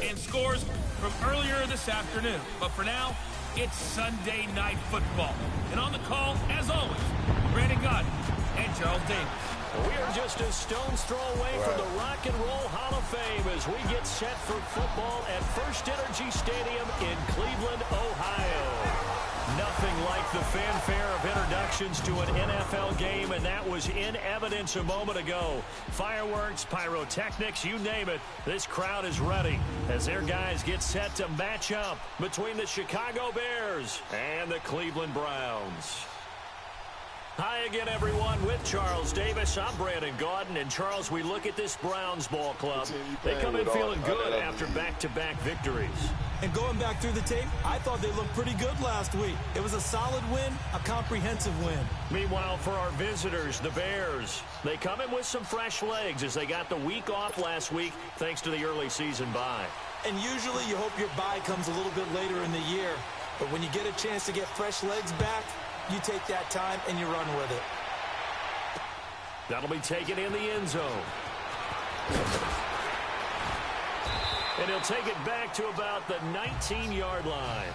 and scores from earlier this afternoon. But for now, it's Sunday Night Football. And on the call, as always, Brandon Godden and Charles Davis. We are just a stone's throw away from the Rock and Roll Hall of Fame as we get set for football at First Energy Stadium in Cleveland, Ohio. Nothing like the fanfare of introductions to an NFL game, and that was in evidence a moment ago. Fireworks, pyrotechnics, you name it. This crowd is ready as their guys get set to match up between the Chicago Bears and the Cleveland Browns. Hi again, everyone, with Charles Davis. I'm Brandon Godden. And, Charles, we look at this Browns ball club. They come in feeling good after back-to-back victories. And going back through the tape, I thought they looked pretty good last week. It was a solid win, a comprehensive win. Meanwhile, for our visitors, the Bears, they come in with some fresh legs as they got the week off last week thanks to the early season bye. And usually you hope your bye comes a little bit later in the year. But when you get a chance to get fresh legs back, you take that time and you run with it. That'll be taken in the end zone. And he'll take it back to about the 19-yard line.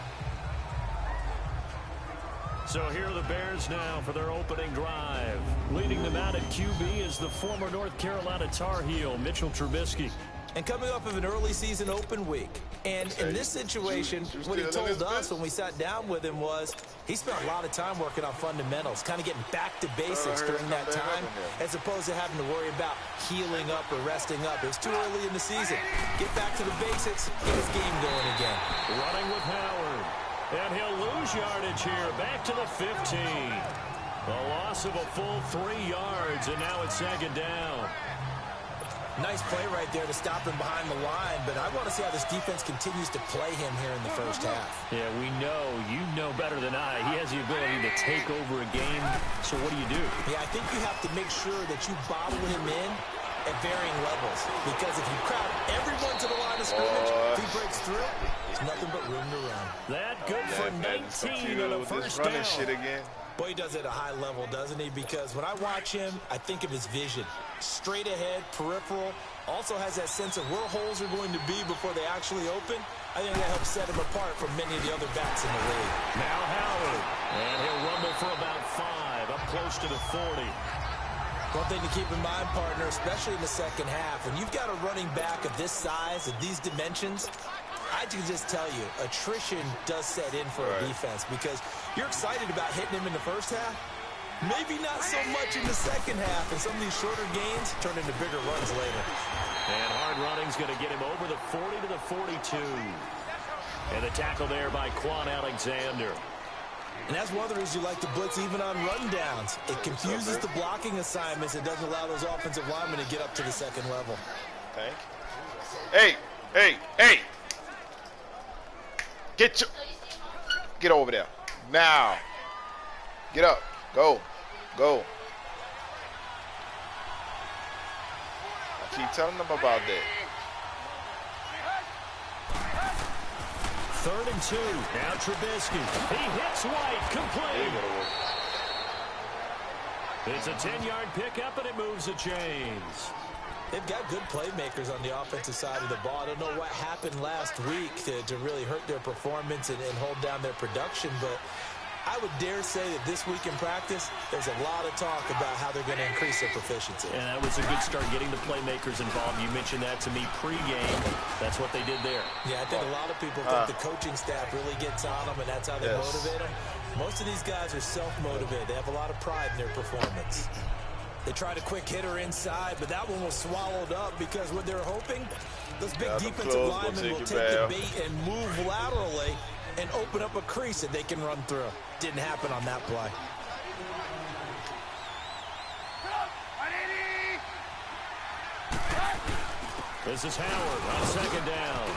So here are the Bears now for their opening drive. Leading them out at QB is the former North Carolina Tar Heel, Mitchell Trubisky. And coming off of an early season open week. And in this situation, what he told us when we sat down with him was he spent a lot of time working on fundamentals, kind of getting back to basics during that time, as opposed to having to worry about healing up or resting up. It was too early in the season. Get back to the basics, get his game going again. Running with Howard. And he'll lose yardage here, back to the 15. A loss of a full 3 yards, and now it's second down. Nice play right there to stop him behind the line, but I want to see how this defense continues to play him here in the first half. Yeah, we know. You know better than I. He has the ability to take over a game, so what do? Yeah, I think you have to make sure that you bottle him in at varying levels, because if you crowd everyone to the line of scrimmage, if he breaks through, there's nothing but room to run. That good for 19 on a first down. Shit again. Boy, he does it at a high level, doesn't he? Because when I watch him, I think of his vision. Straight ahead, peripheral, also has that sense of where holes are going to be before they actually open. I think that helps set him apart from many of the other backs in the league. Now Howard, and he'll rumble for about 5, up close to the 40. One thing to keep in mind, partner, especially in the second half, when you've got a running back of this size, of these dimensions, I can just tell you, attrition does set in for a defense because you're excited about hitting him in the first half. Maybe not so much in the second half, and some of these shorter gains turn into bigger runs later. And hard running's going to get him over the 40 to the 42. And the tackle there by Quan Alexander. And that's one of the reasons you like to blitz even on rundowns. It confuses the blocking assignments. It doesn't allow those offensive linemen to get up to the second level. Thank you. Hey! Get over there. Now. Get up. Go. I keep telling them about that. 3rd and 2. Now Trubisky. He hits White. Complete. It's a 10-yard pickup, and it moves the chains. They've got good playmakers on the offensive side of the ball. I don't know what happened last week to really hurt their performance and hold down their production, but I would dare say that this week in practice, there's a lot of talk about how they're going to increase their proficiency. And that was a good start, getting the playmakers involved. You mentioned that to me pregame. That's what they did there. Yeah, I think a lot of people think the coaching staff really gets on them, and that's how they motivate them. Most of these guys are self-motivated. They have a lot of pride in their performance. They tried a quick hitter inside, but that one was swallowed up because what they're hoping, those big defensive linemen will take the bait and move laterally and open up a crease that they can run through. Didn't happen on that play. This is Howard on second down.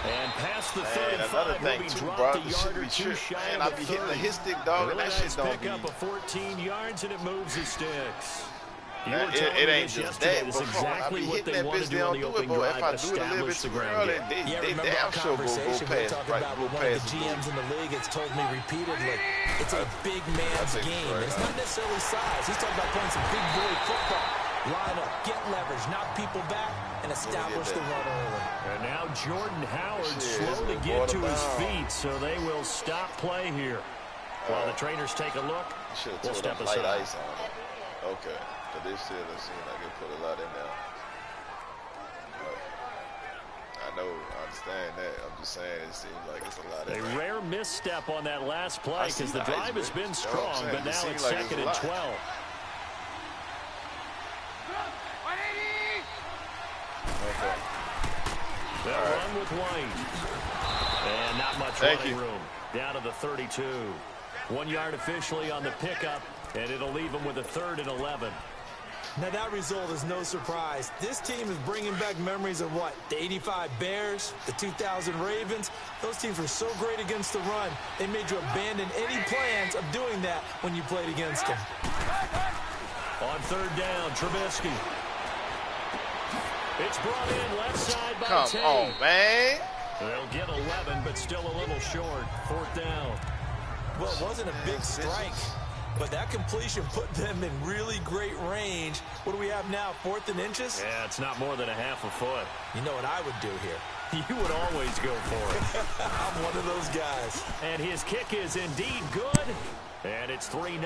And past the 35, another thing will be too, dropped bro. a yard or two shy Man, of I be the 30. hitting the hit stick, dog, and Really that shit nice don't pick up be. of 14 yards, and it moves the sticks. It ain't just that, That's exactly what they want to do on the opening drive, if I do it a little bit too early, they damn sure go past one of the GMs in the league has told me repeatedly, it's a big man's game. It's not necessarily size. He's talking about playing some big boy football. Line up, get leverage, knock people back, and establish the run early. And Now Jordan Howard slow to get to his feet, so they will stop play here. While the trainers take a look, we'll step aside. Light ice on it. Okay. But they still seem like they put a lot in there. I know, I understand that. I'm just saying it seems like it's a lot. A rare misstep on that last play because the drive has been strong, but now it's second and 12. Okay. They'll run with White. And not much running room. Down to the 32. 1 yard officially on the pickup, and it'll leave them with a 3rd and 11. Now, that result is no surprise. This team is bringing back memories of what? The 85 Bears, the 2000 Ravens. Those teams were so great against the run, they made you abandon any plans of doing that when you played against them. On 3rd down, Trubisky. It's brought in left side by Come Tate. on, man. They'll get 11, but still a little short. 4th down. Well, it wasn't a big strike, but that completion put them in really great range. What do we have now, 4th and inches? Yeah, it's not more than a half a foot. You know what I would do here? You would always go for it. I'm one of those guys. And his kick is indeed good. And it's 3-0.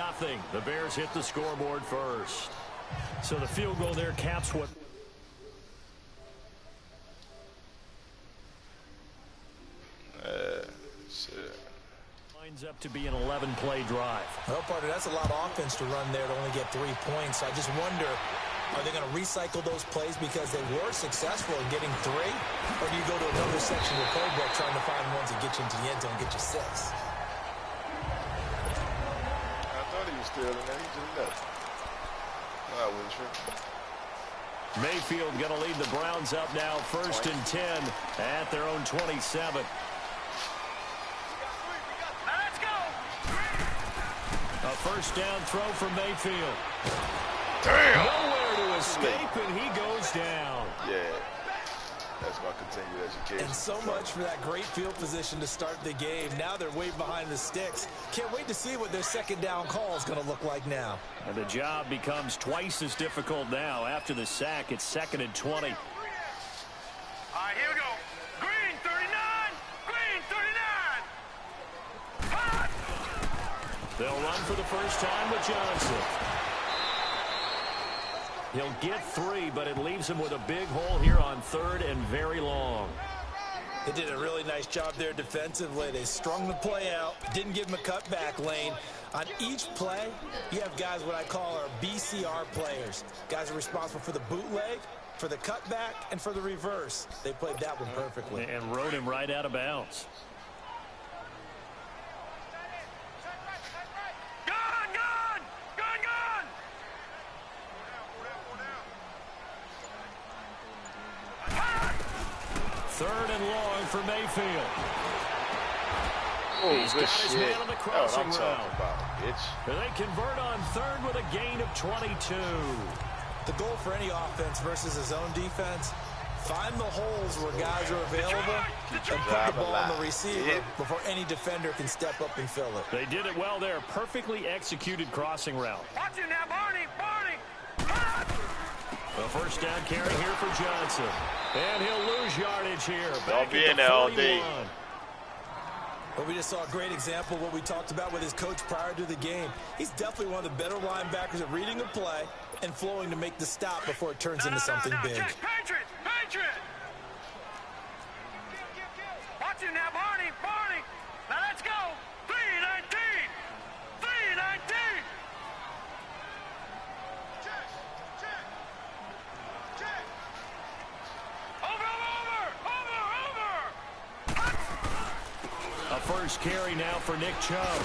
The Bears hit the scoreboard first. So the field goal there caps what... Lines up to be an 11-play drive. Well, partner, that's a lot of offense to run there to only get 3 points. I just wonder, are they going to recycle those plays because they were successful in getting 3? Or do you go to another section of the playbook trying to find ones that get you into the end zone and get you 6? I thought he was still in there. He just left. No, I wasn't sure. Mayfield going to lead the Browns up now, 1st and 10 at their own 27. A 1st down throw for Mayfield. Damn! Nowhere to escape, and he goes down. Yeah. That's my continued education. And so much for that great field position to start the game. Now they're way behind the sticks. Can't wait to see what their 2nd down call is going to look like now. And the job becomes twice as difficult now. After the sack, it's 2nd and 20. All right, here we go. Green, 39. Green, 39. Hot. They'll run for the first time with Johnson. He'll get 3, but it leaves him with a big hole here on 3rd and very long. They did a really nice job there defensively. They strung the play out, didn't give him a cutback lane. On each play, you have guys what I call our BCR players. Guys are responsible for the bootleg, for the cutback, and for the reverse. They played that one perfectly. And rode him right out of bounds. Third and long for Mayfield. Oh, He's good got his shit. man on the crossing That's what I'm route. talking about, bitch. And they convert on 3rd with a gain of 22. The goal for any offense versus his own defense, find the holes where guys are available and put the ball on the receiver before any defender can step up and fill it. They did it well there. Perfectly executed crossing route. Watch it now, Barney. A 1st down carry here for Johnson. And he'll lose yardage here. Don't be in there all day. Well, we just saw a great example of what we talked about with his coach prior to the game. He's definitely one of the better linebackers at reading a play and flowing to make the stop before it turns into something big. Patriot! Watch it now, Barney! Now let's go! 319! 319! A 1st carry now for Nick Chubb.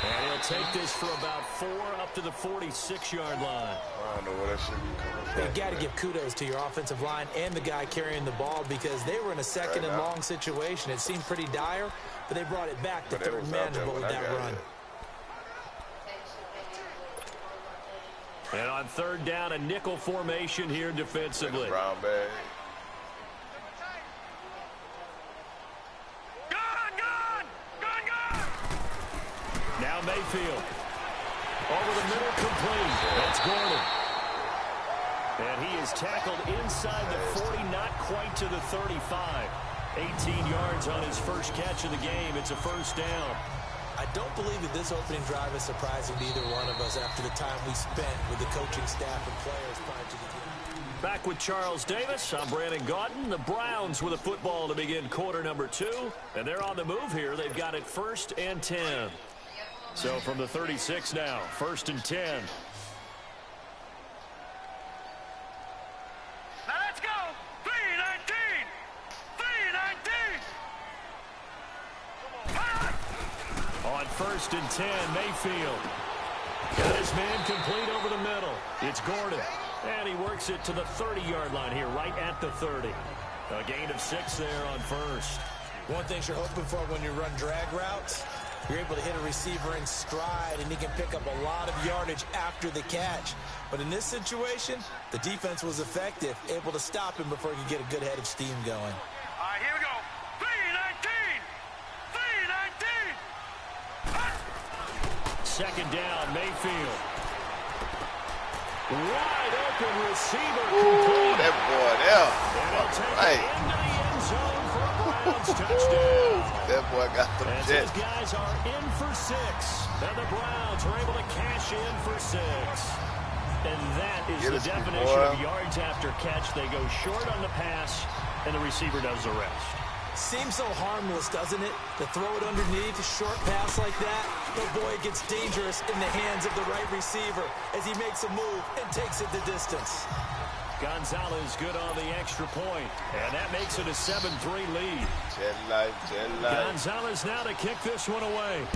And he'll take this for about 4 up to the 46-yard line. I don't know where that should be coming from. You got to give kudos to your offensive line and the guy carrying the ball because they were in a 2nd and long situation. It seemed pretty dire, but they brought it back to 3rd and manageable with that run. And on 3rd down, a nickel formation here defensively. Brown bag. Now Mayfield. Over the middle, complete. That's Gordon. And he is tackled inside the 40, not quite to the 35. 18 yards on his first catch of the game. It's a first down. I don't believe that this opening drive is surprising to either one of us after the time we spent with the coaching staff and players prior to the game. Back with Charles Davis. I'm Brandon Gaudin. The Browns with a football to begin quarter number 2. And they're on the move here. They've got it 1st and 10. So from the 36 now, 1st and 10. Now let's go. 3-19. 3-19. On 1st and 10, Mayfield. Got his man complete over the middle. It's Gordon. And he works it to the 30-yard line here, right at the 30. A gain of 6 there on 1st. One thing you're hoping for when you run drag routes, you're able to hit a receiver in stride, and he can pick up a lot of yardage after the catch. But in this situation, the defense was effective, able to stop him before he could get a good head of steam going. All right, here we go. 3-19. 3-19. Second down, Mayfield. Wide open receiver. Ooh, that boy there. And he'll take Right. it into the end zone for a Browns touchdown. That boy got the As jet. these guys are in for 6. And the Browns are able to cash in for 6. And that is Get the us, definition boy. of yards after catch. They go short on the pass, and the receiver does the rest. Seems so harmless, doesn't it? To throw it underneath, a short pass like that. But boy, it gets dangerous in the hands of the right receiver as he makes a move and takes it the distance. Gonzalez good on the extra point, and that makes it a 7-3 lead. Jet light, jet light. Gonzalez now to kick this one away.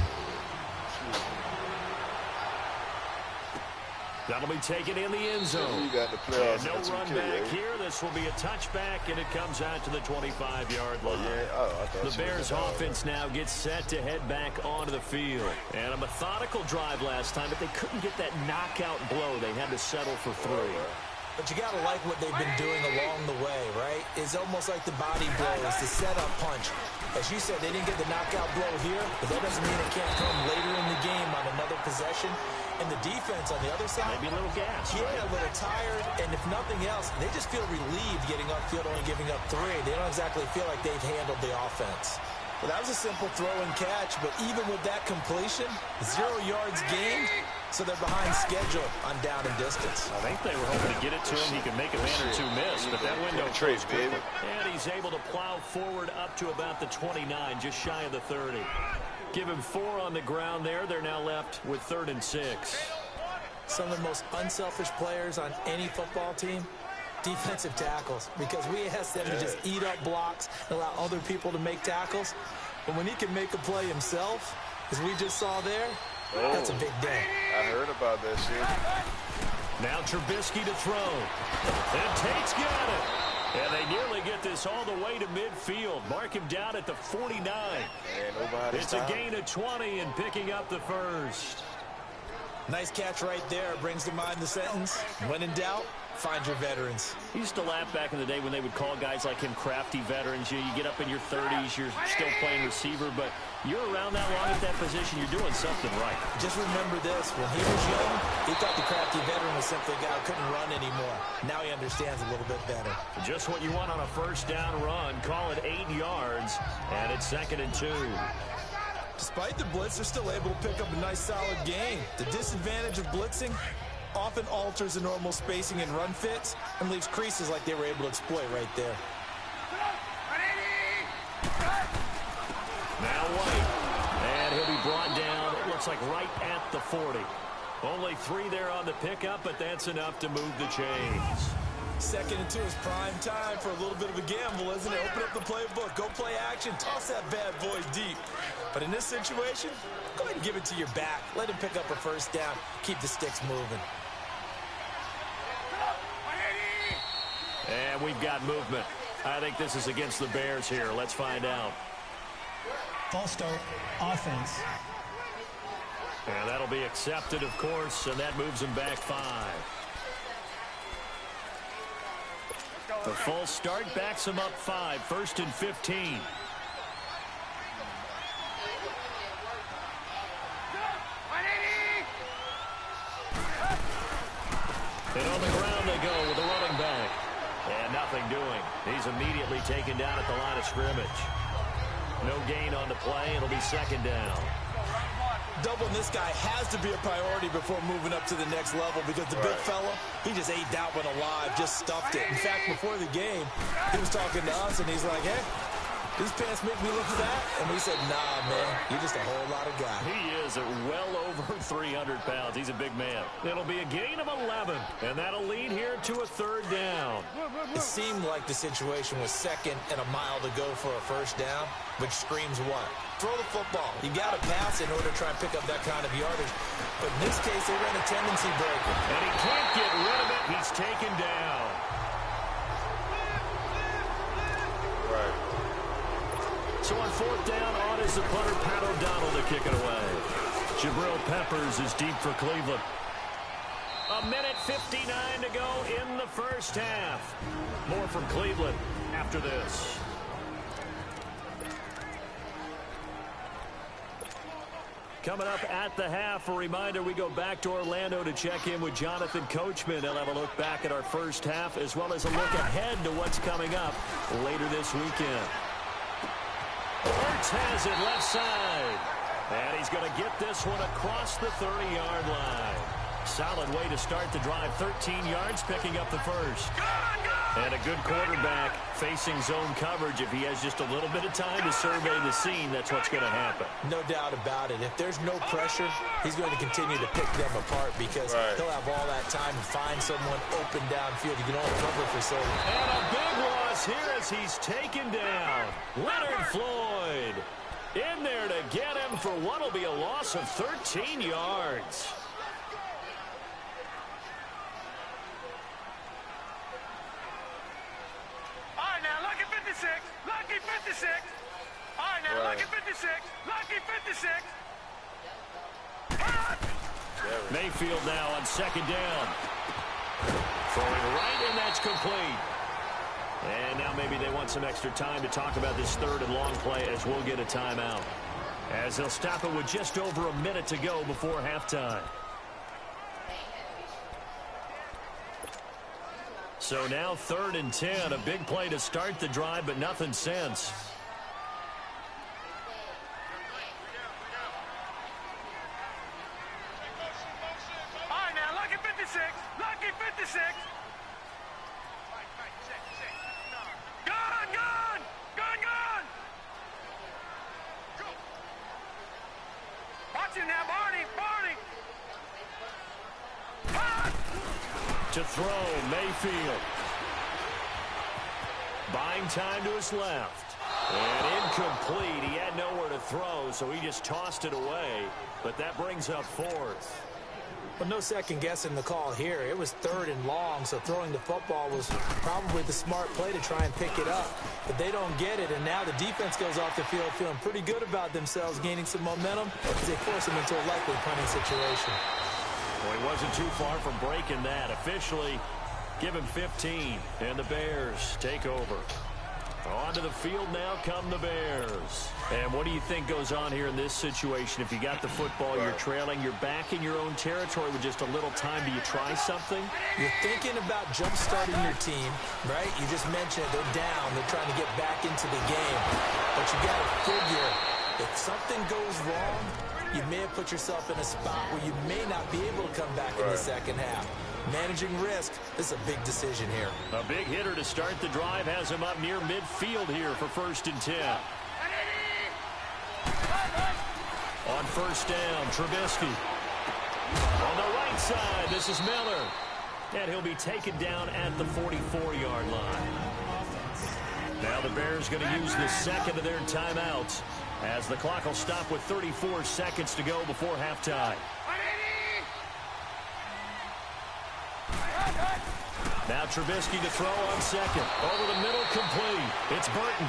That'll be taken in the end zone. You got the playoffs. And no run back here. This will be a touchback, and it comes out to the 25-yard line. The Bears offense now gets set to head back onto the field. And a methodical drive last time, but they couldn't get that knockout blow. They had to settle for 3. But you got to like what they've been doing along the way, right? It's almost like the body blows, the setup punch. As you said, they didn't get the knockout blow here, but that doesn't mean it can't come later in the game on another possession. And the defense on the other side, maybe a little gas. Yeah, a little tired. And if nothing else, they just feel relieved getting upfield, only giving up 3. They don't exactly feel like they've handled the offense. Well, that was a simple throw and catch, but even with that completion, 0 yards gained, so they're behind schedule on down and distance. I think they were hoping to get it to him. He could make a man or 2 miss, but that window closed quickly. And he's able to plow forward up to about the 29, just shy of the 30. Give him 4 on the ground there. They're now left with 3rd and 6. Some of the most unselfish players on any football team, defensive tackles, because we ask them to just eat up blocks and allow other people to make tackles. But when he can make a play himself, as we just saw there, that's a big day. I heard about that shit. Now Trubisky to throw. And Tate's got it. And they nearly get this all the way to midfield. Mark him down at the 49. It's a gain of 20 and picking up the first. Nice catch right there. Brings to mind the sentence, when in doubt, find your veterans. He used to laugh back in the day when they would call guys like him crafty veterans. You get up in your 30s, you're still playing receiver, but you're around that long at that position, you're doing something right. Just remember this, when he was young, he thought the crafty veteran was simply a guy who couldn't run anymore. Now he understands a little bit better. Just what you want on a first down run. Call it 8 yards, and it's 2nd and 2. Despite the blitz, they're still able to pick up a nice solid gain. The disadvantage of blitzing often alters the normal spacing and run fits and leaves creases like they were able to exploit right there. Now White, and he'll be brought down, it looks like right at the 40. Only 3 there on the pickup, but that's enough to move the chains. 2nd and 2 is prime time for a little bit of a gamble, isn't it? Open up the playbook, go play action, toss that bad boy deep. But in this situation, go ahead and give it to your back. Let him pick up a first down, keep the sticks moving. And we've got movement. I think this is against the Bears here. Let's find out. False start, offense. And that'll be accepted, of course, and that moves him back 5. The false start backs him up 5, 1st and 15. And on the ground they go with the running back. And nothing doing. He's immediately taken down at the line of scrimmage. No gain on the play. It'll be second down. Doubling this guy has to be a priority before moving up to the next level because the big fella, he just ate that one alive, just stuffed it. In fact, before the game, he was talking to us, and he's like, hey, these pants make me look fat. And we said, nah, man, you're just a whole lot of guy. He is at well over 300 pounds. He's a big man. It'll be a gain of 11, and that'll lead here to a third down. It seemed like the situation was second and a mile to go for a first down, which screams what? Throw the football. You got to pass in order to try and pick up that kind of yardage. But in this case, they ran a tendency breaker. And he can't get rid of it. He's taken down. Right. So on fourth down, on is the punter, Pat O'Donnell, to kick it away. Jabril Peppers is deep for Cleveland. A minute 59 to go in the first half. More from Cleveland after this. Coming up at the half, a reminder, we go back to Orlando to check in with Jonathan Coachman. He'll have a look back at our first half as well as a look ahead to what's coming up later this weekend. Ertz has it left side. And he's going to get this one across the 30-yard line. Solid way to start the drive. 13 yards, picking up the first. And a good quarterback facing zone coverage. If he has just a little bit of time to survey the scene, that's what's going to happen. No doubt about it. If there's no pressure, he's going to continue to pick them apart because he'll have all that time to find someone open downfield. You can only cover for so long. And a big loss here as he's taken down. Leonard Floyd in there to get him for what will be a loss of 13 yards. Lucky 56. All right, now, lucky 56. Lucky 56. Mayfield now on second down. Throwing right, and that's complete. And now maybe they want some extra time to talk about this third and long play as we'll get a timeout. As they'll stop it with just over a minute to go before halftime. So now 3rd and 10, a big play to start the drive, but nothing since. All right, now, lucky 56. Lucky 56. Gone, gone. Gone, gone. Watch him now, Barney. Barney. To throw, Mayfield. Buying time to his left. And incomplete. He had nowhere to throw, so he just tossed it away. But that brings up 4th. Well, no second guessing the call here. It was 3rd and long, so throwing the football was probably the smart play to try and pick it up. But they don't get it, and now the defense goes off the field feeling pretty good about themselves, gaining some momentum as they force them into a likely punting situation. Well, he wasn't too far from breaking that. Officially, give him 15, and the Bears take over. Onto the field now come the Bears. And what do you think goes on here in this situation? If you got the football, you're trailing, you're back in your own territory with just a little time. Do you try something? You're thinking about jump-starting your team, right? You just mentioned they're down. They're trying to get back into the game. But you got to figure, if something goes wrong, you may have put yourself in a spot where you may not be able to come back in the second half. Managing risk, this is a big decision here. A big hitter to start the drive has him up near midfield here for 1st and 10. On 1st down, Trubisky. On the right side, this is Miller. And he'll be taken down at the 44-yard line. Now the Bears going to use the second of their timeouts as the clock will stop with 34 seconds to go before halftime. Now Trubisky to throw on second. Over the middle, complete. It's Burton.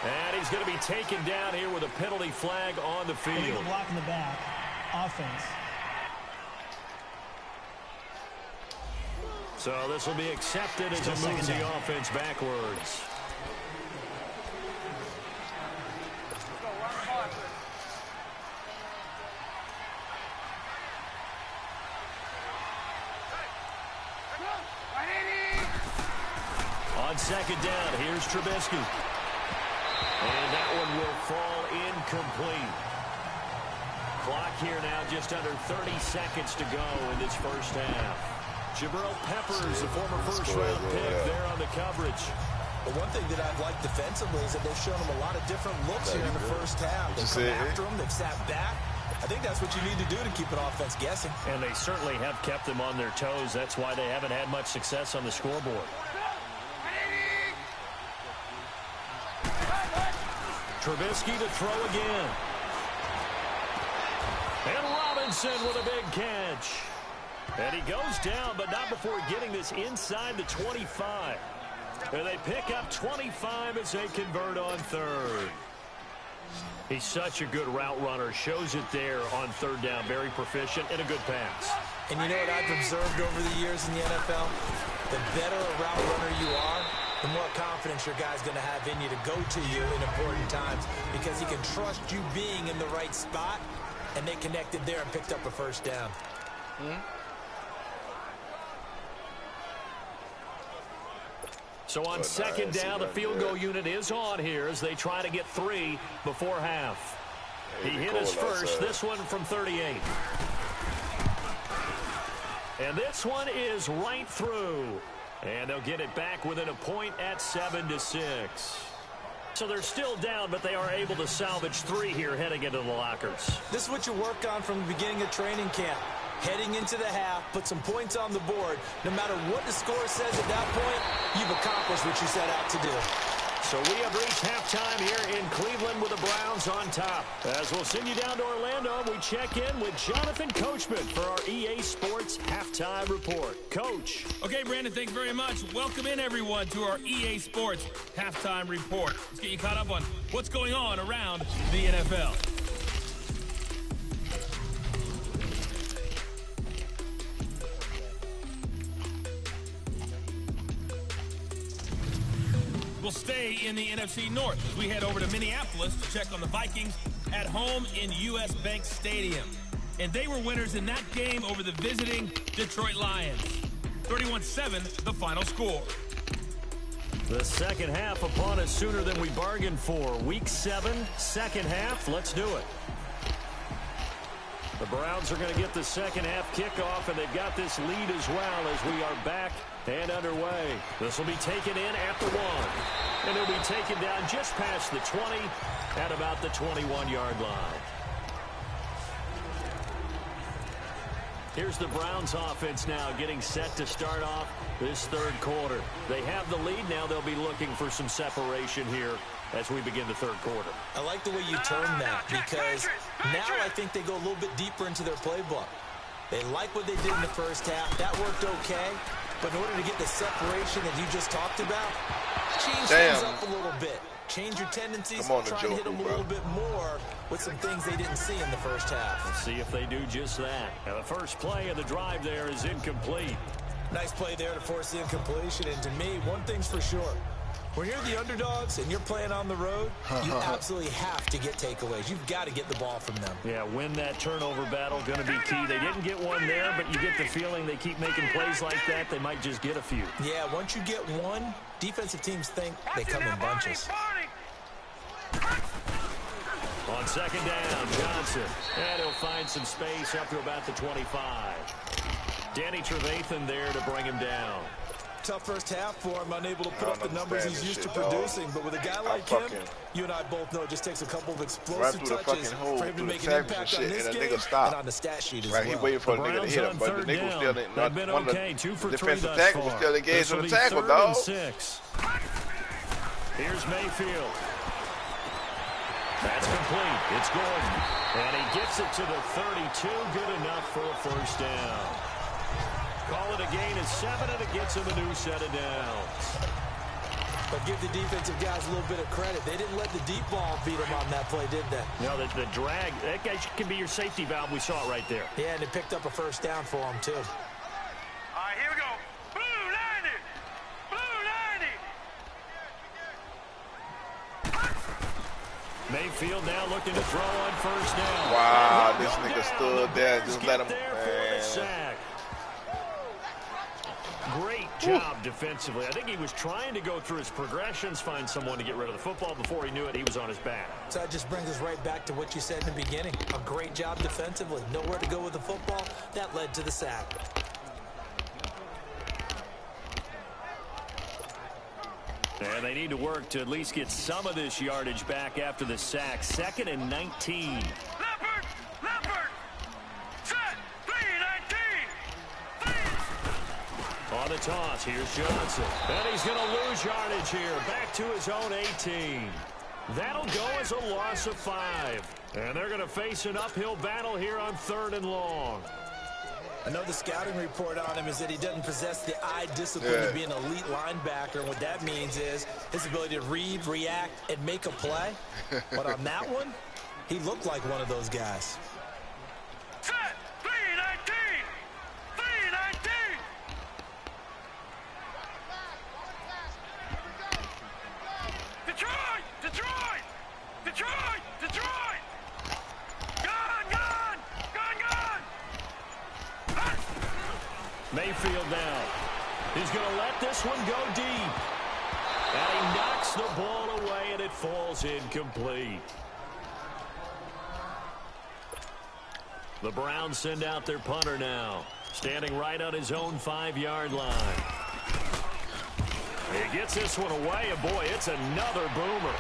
And he's going to be taken down here with a penalty flag on the field. Illegal block in the back. Offense. So this will be accepted as it moves the offense backwards. on second down, here's Trubisky. And that one will fall incomplete. Clock here now just under 30 seconds to go in this first half. Jabril Peppers, a former first-round pick there on the coverage. But one thing that I've liked defensively is that they've shown them a lot of different looks here in the first half. They've come after them, they've sat back. I think that's what you need to do to keep an offense guessing. And they certainly have kept them on their toes. That's why they haven't had much success on the scoreboard. Trubisky to throw again. And Robinson with a big catch. And he goes down, but not before getting this inside the 25. And they pick up 25 as they convert on third. He's such a good route runner. Shows it there on third down. Very proficient and a good pass. And you know what I've observed over the years in the NFL? The better a route runner you are, the more confidence your guy's going to have in you to go to you in important times because he can trust you being in the right spot, and they connected there and picked up a first down. So on second down, the field goal unit is on here as they try to get 3 before half. He hit his first, this one from 38. And this one is right through. And they'll get it back within a point at 7-6. So they're still down, but they are able to salvage 3 here heading into the lockers. This is what you work on from the beginning of training camp. Heading into the half, put some points on the board. No matter what the score says at that point, you've accomplished what you set out to do. So we have reached halftime here in Cleveland with the Browns on top. As we'll send you down to Orlando, we check in with Jonathan Coachman for our EA Sports Halftime Report. Coach. Okay, Brandon, thanks very much. Welcome in, everyone, to our EA Sports Halftime Report. Let's get you caught up on what's going on around the NFL. We'll stay in the NFC North as we head over to Minneapolis to check on the Vikings at home in U.S. Bank Stadium. And they were winners in that game over the visiting Detroit Lions. 31-7, the final score. The second half upon us sooner than we bargained for. Week 7, second half. Let's do it. The Browns are going to get the second half kickoff, and they've got this lead as well as we are back and underway. This will be taken in at the 1. And it'll be taken down just past the 20 at about the 21-yard line. Here's the Browns offense now getting set to start off this third quarter. They have the lead. Now they'll be looking for some separation here as we begin the third quarter. I like the way you turn that because now I think they go a little bit deeper into their playbook. They like what they did in the first half. That worked okay. But in order to get the separation that you just talked about, change things up a little bit. Change your tendencies, try and hit them a little bit more with some things they didn't see in the first half. Let's see if they do just that. Now the first play of the drive there is incomplete. Nice play there to force the incompletion. And to me, one thing's for sure. When you're the underdogs and you're playing on the road, you absolutely have to get takeaways. You've got to get the ball from them. Yeah, win that turnover battle, going to be key. They didn't get one there, but you get the feeling they keep making plays like that, they might just get a few. Yeah, once you get one, defensive teams think they come in bunches. On second down, Johnson. And he'll find some space up to about the 25. Danny Trevathan there to bring him down. Tough first half for him, unable to put up the numbers he's used to producing. But with a guy like him, you and I both know it just takes a couple of explosive touches for him to make an impact on this game and on the stat sheet as well. He waited for a nigga to hit him, but the nigga was still not one of the defensive tackles was still engaged on the tackle, dog. Here's Mayfield. That's complete. It's Gordon. And he gets it to the 32. Good enough for a first down. Call it a gain of 7, and it gets him a new set of downs. But give the defensive guys a little bit of credit. They didn't let the deep ball beat them on that play, did they? No, the drag, that guy can be your safety valve. We saw it right there. Yeah, and they picked up a first down for him, too. All right, here we go. Blue 90. Blue 90. Mayfield now looking to throw on first down. Wow, this nigga stood there. Just let him. Sack. Great job defensively. I think he was trying to go through his progressions, find someone to get rid of the football. Before he knew it, he was on his back. So that just brings us right back to what you said in the beginning. A great job defensively. Nowhere to go with the football. That led to the sack. And they need to work to at least get some of this yardage back after the sack. 2nd and 19. Leopard! Set! 3-19! On the toss, here's Johnson. And he's going to lose yardage here. Back to his own 18. That'll go as a loss of 5. And they're going to face an uphill battle here on 3rd and long. I know the scouting report on him is that he doesn't possess the eye discipline to be an elite linebacker. And what that means is his ability to read, react, and make a play. But on that one, he looked like one of those guys. Set! 3-19! 3-19! Detroit! Detroit! Detroit! Detroit! Gone! Mayfield now. He's going to let this one go deep. And he knocks the ball away, and it falls incomplete. The Browns send out their punter now. Standing right on his own 5-yard line. He gets this one away, and boy, it's another boomer.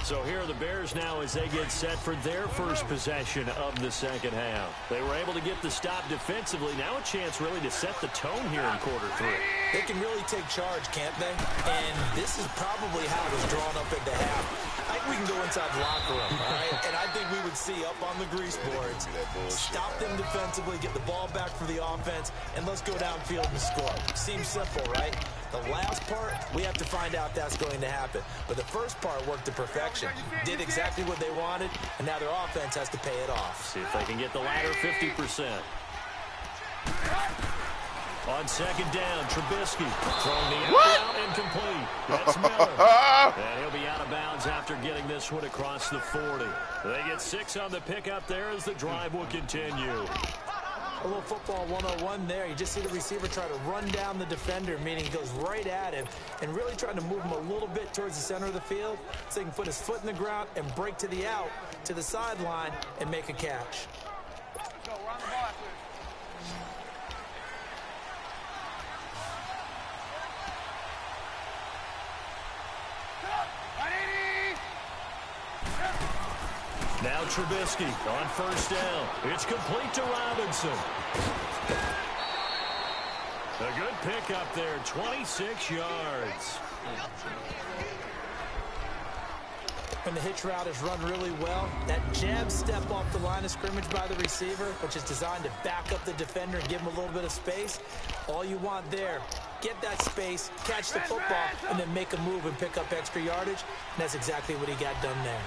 So here are the Bears now as they get set for their first possession of the second half. They were able to get the stop defensively. Now a chance really to set the tone here in quarter 3. They can really take charge, can't they? And this is probably how it was drawn up at the half. I think we can go inside the locker room, all right? And I think we would see up on the grease boards, stop them defensively, get the ball back for the offense, and let's go downfield and score. Seems simple, right? The last part, we have to find out if that's going to happen. But the first part worked to perfection. Did exactly what they wanted, and now their offense has to pay it off. See if they can get the latter 50%. On 2nd down, Trubisky throwing the out incomplete. That's Miller. And he'll be out of bounds after getting this one across the 40. They get 6 on the pickup there as the drive will continue. A little football 101 there. You just see the receiver try to run down the defender, meaning he goes right at him, and really trying to move him a little bit towards the center of the field so he can put his foot in the ground and break to the out, to the sideline, and make a catch. Go, run the ball after. Now Trubisky on 1st down. It's complete to Robinson. A good pickup there, 26 yards. When the hitch route is run really well, that jab step off the line of scrimmage by the receiver, which is designed to back up the defender and give him a little bit of space, all you want there, get that space, catch the football, and then make a move and pick up extra yardage. And that's exactly what he got done there.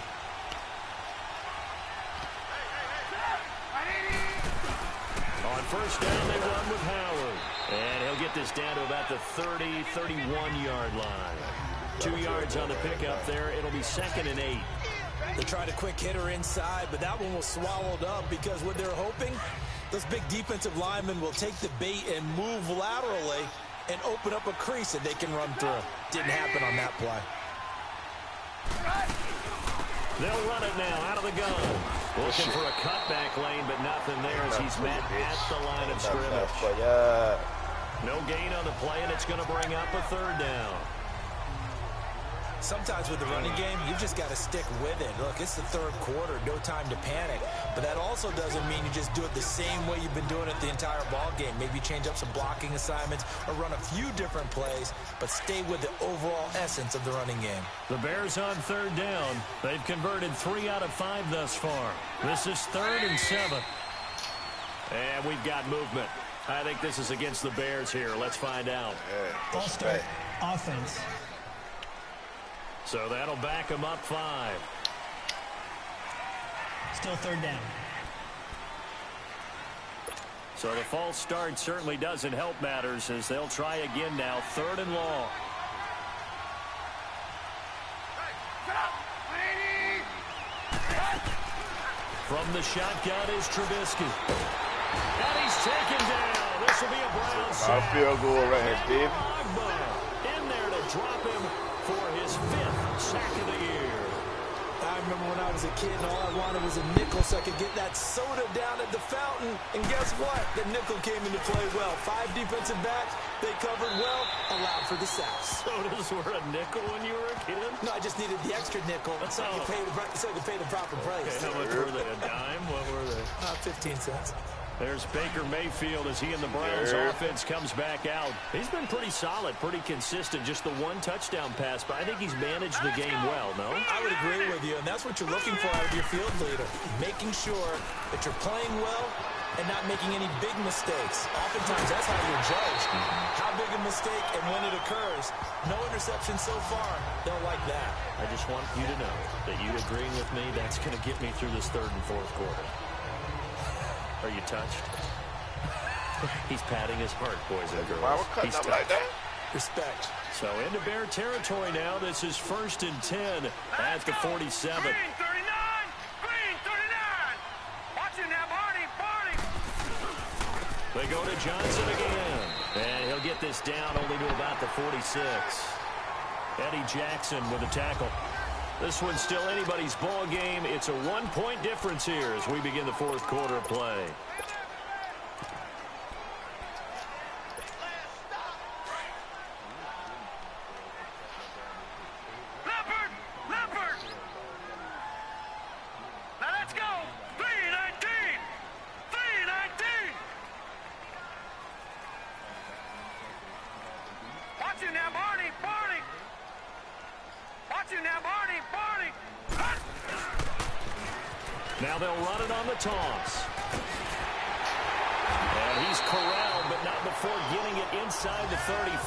On 1st down, they run with Howard. And he'll get this down to about the 30, 31-yard line. 2 yards on the pickup there. It'll be 2nd and 8. They tried a quick hitter inside, but that one was swallowed up because what they're hoping, those big defensive linemen will take the bait and move laterally and open up a crease that they can run through. Didn't happen on that play. They'll run it now out of the gun. Looking for a cutback lane, but nothing there as he's met at the line of scrimmage. No gain on the play, and it's going to bring up a 3rd down. Sometimes with the running game, you've just got to stick with it. Look, it's the 3rd quarter, no time to panic. But that also doesn't mean you just do it the same way you've been doing it the entire ball game. Maybe change up some blocking assignments or run a few different plays, but stay with the overall essence of the running game. The Bears on 3rd down. They've converted 3 out of 5 thus far. This is 3rd and 7. And we've got movement. I think this is against the Bears here. Let's find out. Ball start, offense. So that'll back them up 5. Still 3rd down. So the false start certainly doesn't help matters as they'll try again now. 3rd and long. From the shotgun is Trubisky. And he's taken down. This will be a Brown sack. Not a field goal right here, Steve. In there to drop him for his 5th sack of the year. I remember when I was a kid and all I wanted was a nickel so I could get that soda down at the fountain. And guess what? The nickel came into play well. 5 defensive backs, they covered well, allowed for the sacks. Sodas were a nickel when you were a kid? No, I just needed the extra nickel so I could pay the proper price. Okay, how much were they? A dime? What were they? 15 cents. There's Baker Mayfield as he and the Browns offense comes back out. He's been pretty solid, pretty consistent. Just the 1 touchdown pass, but I think he's managed the game well, no? I would agree with you, and that's what you're looking for out of your field leader. Making sure that you're playing well and not making any big mistakes. Oftentimes, that's how you're judged. How big a mistake and when it occurs. No interception so far. Don't like that. I just want you to know that you agreeing with me, that's going to get me through this 3rd and 4th quarter. Are you touched? He's patting his heart, boys and girls. He's touched. Like that? Respect. So into Bear territory now. This is 1st and 10 at the 47. Green 39! Green 39! Watch it now, Barney! They go to Johnson again. And he'll get this down only to about the 46. Eddie Jackson with a tackle. This one's still anybody's ball game. It's a 1-point difference here as we begin the 4th quarter of play. Leopard! Now let's go! 319! 319! Watch it now, Barney! Watch it now, Barney! Now they'll run it on the toss. And he's corralled, but not before getting it inside the 35.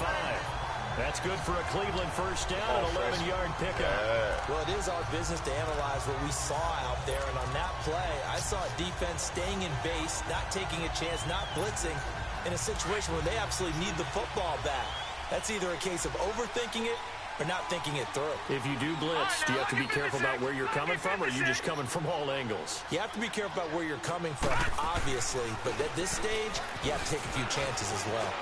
That's good for a Cleveland first down, an 11-yard pickup. Well, it is our business to analyze what we saw out there, and on that play, I saw a defense staying in base, not taking a chance, not blitzing, in a situation where they absolutely need the football back. That's either a case of overthinking it or not thinking it through. If you do blitz, do you have to be careful about where you're coming from, or are you just coming from all angles? You have to be careful about where you're coming from, obviously, but at this stage, you have to take a few chances as well.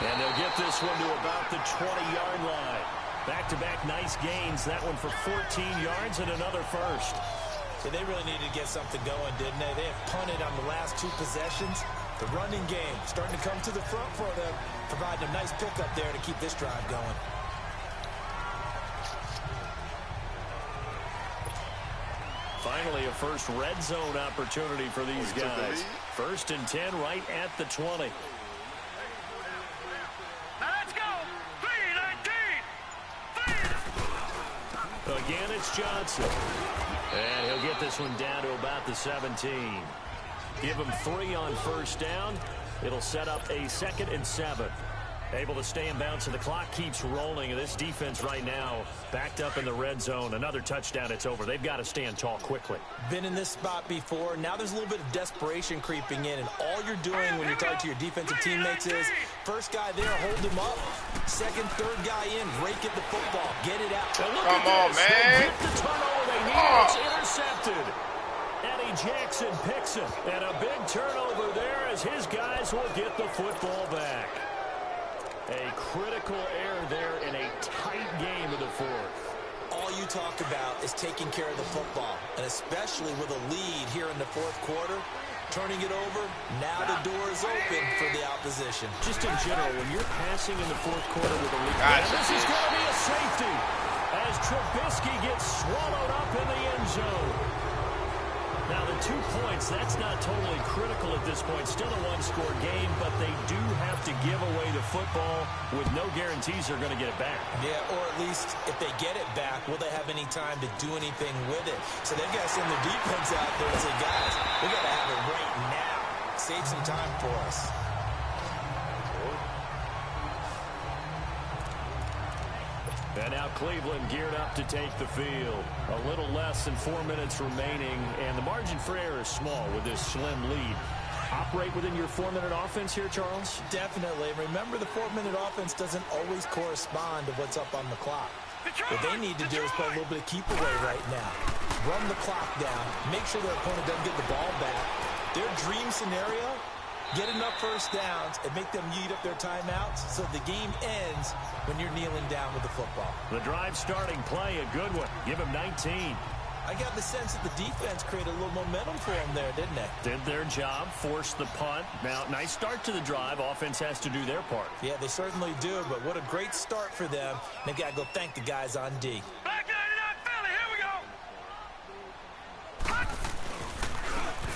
And they'll get this one to about the 20-yard line. Back-to-back nice gains. That one for 14 yards and another first. So they really needed to get something going, didn't they? They have punted on the last 2 possessions. The running game starting to come to the front for them, providing a nice pickup there to keep this drive going. Finally, a first red zone opportunity for these guys. 1st and 10 right at the 20. Now let's go! 319! Again, it's Johnson. And he'll get this one down to about the 17. Give him 3 on first down. It'll set up a 2nd and 7. Able to stay in bounds, and the clock keeps rolling. And this defense right now backed up in the red zone. Another touchdown, it's over. They've got to stand tall quickly. Been in this spot before. Now there's a little bit of desperation creeping in, and all you're doing when you're talking to your defensive teammates is first guy there, hold him up. 2nd, 3rd guy in, rake at the football. Get it out. Come on, man. Get the turnover they need. It's intercepted. Eddie Jackson picks it, and a big turnover there as his guys will get the football back. A critical error there in a tight game of the 4th. All you talk about is taking care of the football, and especially with a lead here in the 4th quarter, turning it over, now the door is open for the opposition. Just in general, when you're passing in the 4th quarter with a lead, this is going to be a safety as Trubisky gets swallowed up in the end zone. Now, the 2 points, that's not totally critical at this point. Still a 1-score game, but they do have to give away the football with no guarantees they're going to get it back. Yeah, or at least if they get it back, will they have any time to do anything with it? So they've got to send their defense out there and say, guys, we got to have it right now. Save some time for us. And now Cleveland geared up to take the field. A little less than 4 minutes remaining, and the margin for error is small with this slim lead. Operate within your 4-minute offense here, Charles? Definitely. Remember, the 4-minute offense doesn't always correspond to what's up on the clock. What they need to do is play a little bit of keep away right now. Run the clock down. Make sure their opponent doesn't get the ball back. Their dream scenario, get enough first downs and make them eat up their timeouts so the game ends when you're kneeling down with the football. The drive starting play, a good one. Give him 19. I got the sense that the defense created a little momentum for them there, didn't they? Did their job, forced the punt. Now, nice start to the drive. Offense has to do their part. Yeah, they certainly do, but what a great start for them. They got to go thank the guys on D. Back 99 Philly, here we go.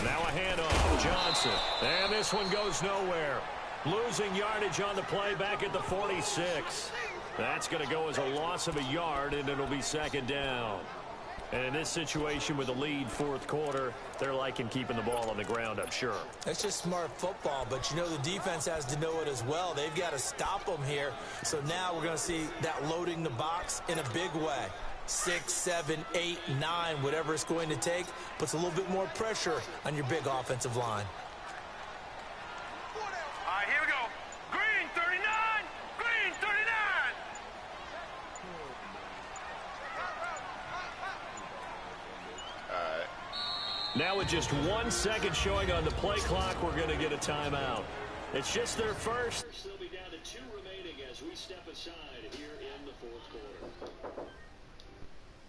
Now a handoff, Johnson. And this one goes nowhere. Losing yardage on the play back at the 46. That's going to go as a loss of a yard, and it'll be second down. And in this situation with a lead fourth quarter, they're liking keeping the ball on the ground, I'm sure. That's just smart football, but you know the defense has to know it as well. They've got to stop them here. So now we're going to see that loading the box in a big way. 6, 7, 8, 9, whatever it's going to take, puts a little bit more pressure on your big offensive line. All right, here we go. Green 39, green 39. Now with just 1 second showing on the play clock, we're going to get a timeout. It's just their first. They'll be down to 2 remaining as we step aside here in the fourth quarter.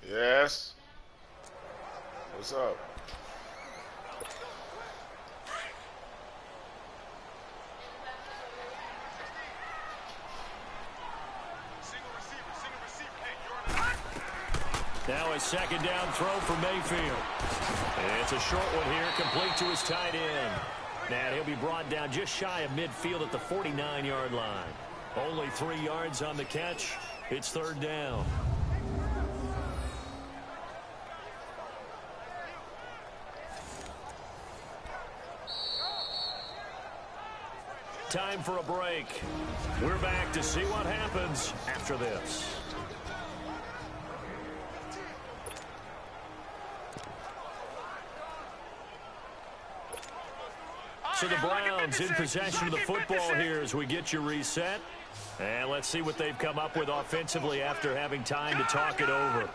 Yes. What's up? Now a second down throw for Mayfield. And it's a short one here, complete to his tight end. And he'll be brought down just shy of midfield at the 49-yard line. Only 3 yards on the catch. It's third down. Time for a break. We're back to see what happens after this. So the Browns in possession of the football here as we get you reset. And let's see what they've come up with offensively after having time to talk it over.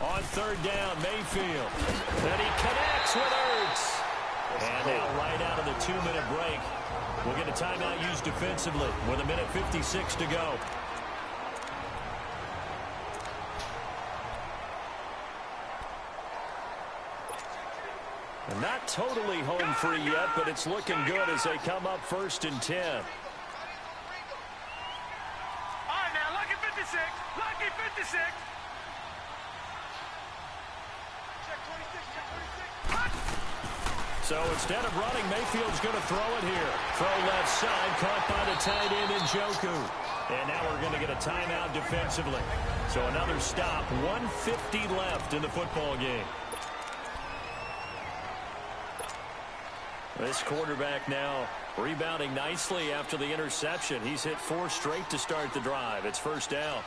On third down, Mayfield. And he connects with Ertz. And now right out of the 2-minute break, we'll get a timeout used defensively with 1:56 to go. And not totally home free yet, but it's looking good as they come up 1st and 10. All right, now, lucky 56, lucky 56. Check 26, check 26. So instead of running, Mayfield's going to throw it here. Throw left side, caught by the tight end Njoku. And now we're going to get a timeout defensively. So another stop, 1:50 left in the football game. This quarterback now rebounding nicely after the interception. He's hit 4 straight to start the drive. It's first down.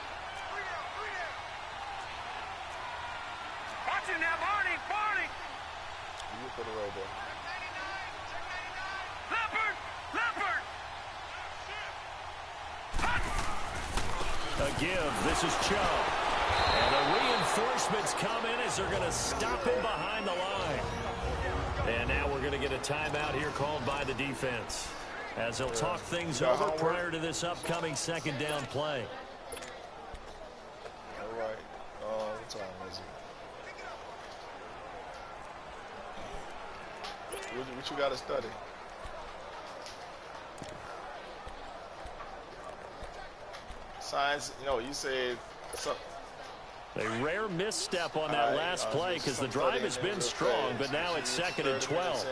Watch him now, Barney, Barney. You put it right there. Leopard, Leopard. A give. This is Chubb. And the reinforcements come in as they're going to stop him behind the line. And now we're going to get a timeout here called by the defense as they'll talk things over prior to this upcoming second down play. All right. What time is it? What you got to study? Science, you said something. A rare misstep on that last play because the drive has been strong, but now it's 2nd and 12.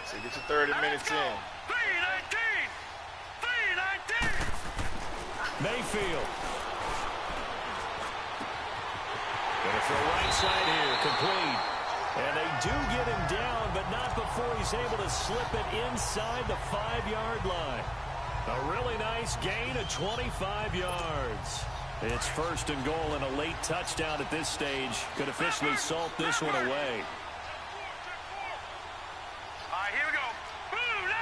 So get your 30 minutes in. 319. Mayfield. Going to throw right side here, complete. And they do get him down, but not before he's able to slip it inside the 5-yard line. A really nice gain of 25 yards. It's 1st and goal, and a late touchdown at this stage could officially salt this one away. All right, here we go. Blue 90.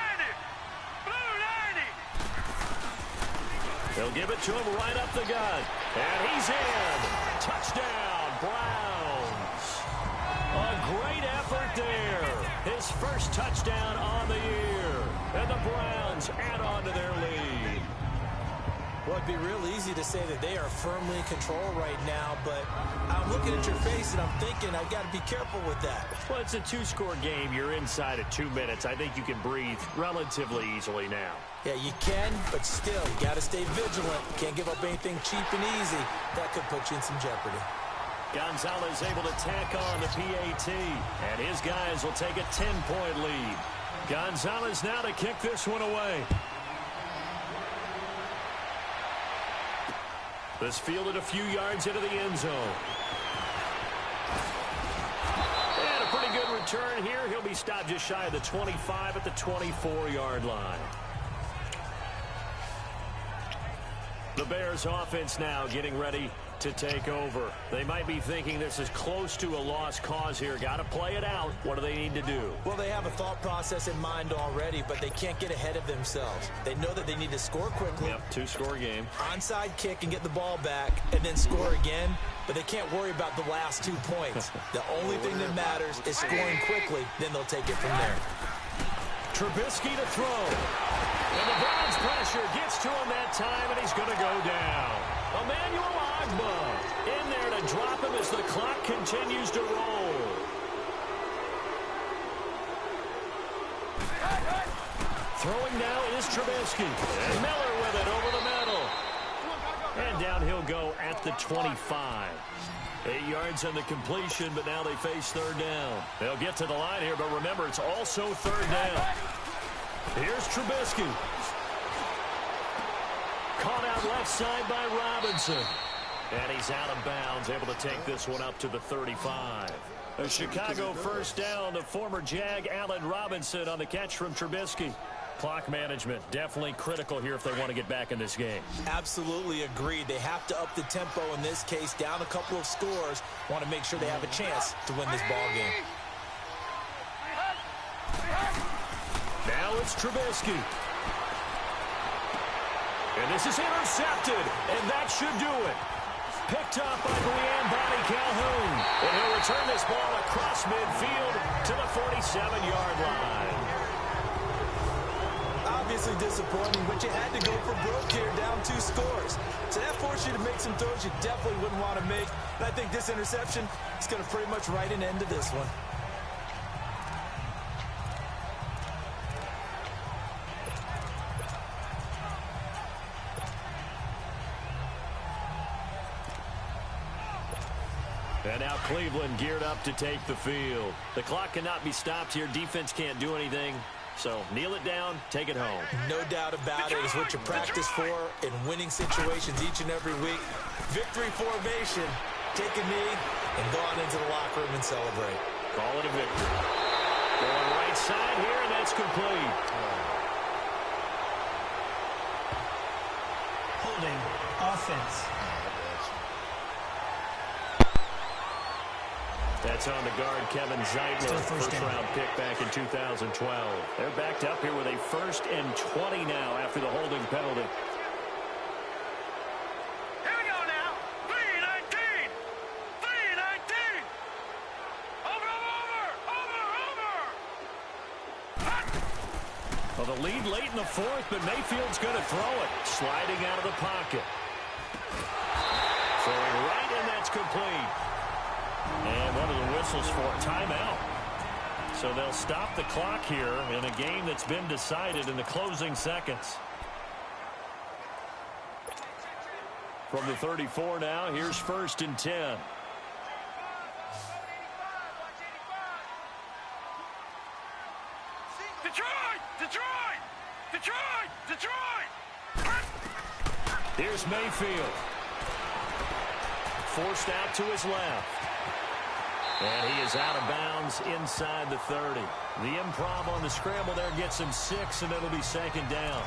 Blue 90. They'll give it to him right up the gut. And he's in. Touchdown, Browns. A great effort there. His first touchdown on the year. And the Browns add on to their lead. Well, it'd be real easy to say that they are firmly in control right now, but I'm looking at your face and I'm thinking I've got to be careful with that. Well, it's a two-score game. You're inside at 2 minutes. I think you can breathe relatively easily now. Yeah, you can, but still, you got to stay vigilant. Can't give up anything cheap and easy. That could put you in some jeopardy. Gonzalez able to tack on the PAT, and his guys will take a 10-point lead. Gonzalez now to kick this one away. This fielded a few yards into the end zone. And a pretty good return here. He'll be stopped just shy of the 25 at the 24-yard line. The Bears offense now getting ready to take over. They might be thinking this is close to a lost cause here. Got to play it out. What do they need to do? Well, they have a thought process in mind already, but they can't get ahead of themselves. They know that they need to score quickly. Yep, two-score game. Onside kick and get the ball back and then score again, but they can't worry about the last 2 points. The only thing that matters is scoring quickly, then they'll take it from there. Trubisky to throw. And the Browns pressure gets to him that time, and he's going to go down. Emmanuel Agba in there to drop him as the clock continues to roll. Throwing now is Trubisky. And Miller with it over the middle. And down he'll go at the 25. 8 yards on the completion, but now they face third down. They'll get to the line here, but remember, it's also third down. Here's Trubisky. Caught out left side by Robinson. And he's out of bounds, able to take this one up to the 35. A Chicago first down to former Jag Allen Robinson on the catch from Trubisky. Clock management, definitely critical here if they want to get back in this game. Absolutely agreed. They have to up the tempo in this case, down a couple of scores. Want to make sure they have a chance to win this ball game. Now it's Trubisky. And this is intercepted, and that should do it. Picked up by Brian Calhoun. And he'll return this ball across midfield to the 47-yard line. Obviously disappointing, but you had to go for broke here, down 2 scores. So that forced you to make some throws you definitely wouldn't want to make. And I think this interception is going to pretty much write an end to this one. And now Cleveland geared up to take the field. The clock cannot be stopped here. Defense can't do anything. So kneel it down, take it home. No doubt about it. It's what you practice for in winning situations each and every week. Victory formation. Take a knee and go on into the locker room and celebrate. Call it a victory. Going right side here, and that's complete. Holding offense. That's on the guard, Kevin Zeitler, first-round pick back in 2012. They're backed up here with a 1st and 20 now after the holding penalty. Here we go now. 3-19. 3-19. Over. Well, the lead late in the 4th, but Mayfield's going to throw it. Sliding out of the pocket. Throwing right, and that's complete. And what are the whistles for? Timeout. So they'll stop the clock here in a game that's been decided in the closing seconds. From the 34 now, here's 1st and 10. Detroit! Here's Mayfield. Forced out to his left. And he is out of bounds inside the 30. The improv on the scramble there gets him 6, and it'll be 2nd down.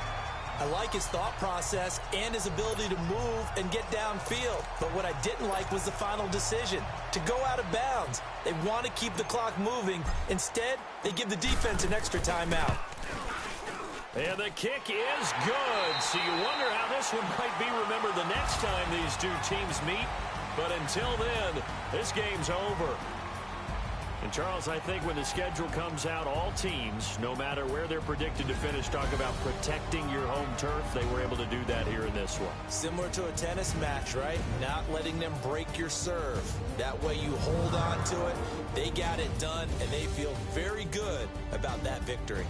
I like his thought process and his ability to move and get downfield. But what I didn't like was the final decision, to go out of bounds. They want to keep the clock moving. Instead, they give the defense an extra timeout. And the kick is good. So you wonder how this one might be remembered the next time these two teams meet. But until then, this game's over. And, Charles, I think when the schedule comes out, all teams, no matter where they're predicted to finish, talk about protecting your home turf. They were able to do that here in this one. Similar to a tennis match, right? Not letting them break your serve. That way you hold on to it. They got it done, and they feel very good about that victory.